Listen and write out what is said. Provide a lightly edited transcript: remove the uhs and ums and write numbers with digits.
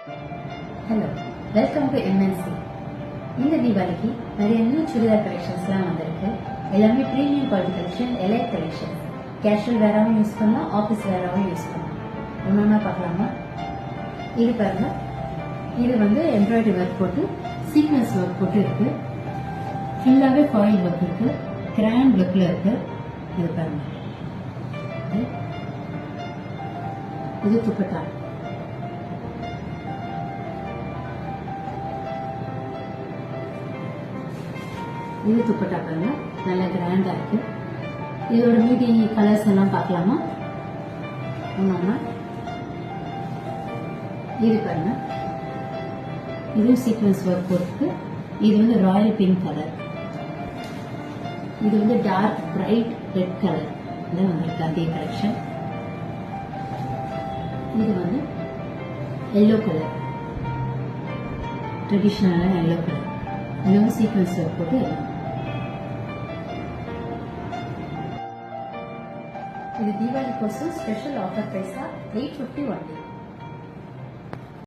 Hello, welcome to MNC. இந்த தீபாவளிக்கு நிறைய நியூ சுடிதார் கலெக்ஷன்ஸ்லாம் வந்திருக்கு. எல்லாமே premium quality collection, elite collection. Casual வேராகவும் யூஸ் பண்ணலாம், ஆஃபீஸ் வேராகவும் யூஸ் பண்ணலாம். ஒன்றா பார்க்கலாமா? இது பாருங்க, இது எம்ப்ராய்டரி ஒர்க் போட்டு சீக்வன்ஸ் ஒர்க் போட்டு இருக்கு. ஃபுல்லாகவே ஃபாயில் ஒர்க் இருக்கு, கிராண்ட் லுக்ல இருக்கு. இது பாருங்க, இது துப்பட்டா. இது துப்பட்டா பாருங்க, நல்ல கிராண்டா இருக்கு. இதோட மீதி கலர்ஸ் எல்லாம் பார்க்கலாமா? ஒன்னொன்னா இது பாருங்க, இதுவும் சீக்வன்ஸ் ஒர்க் போட்டு. இது ராயல் பிங்க் கலர், இது டார்க் பிரைட் ரெட் கலர் வந்திருக்கு அதே கலெக்ஷன். இது எல்லோ கலர், ட்ரெடிஷனலான எல்லோ கலர். இது சீக்வன்ஸ் ஒர்க் போட்டு எல்லாம். இது தீபாவளி கோசம் ஸ்பெஷல் ஆஃபர் பிரைஸா 850 ஒன்லி.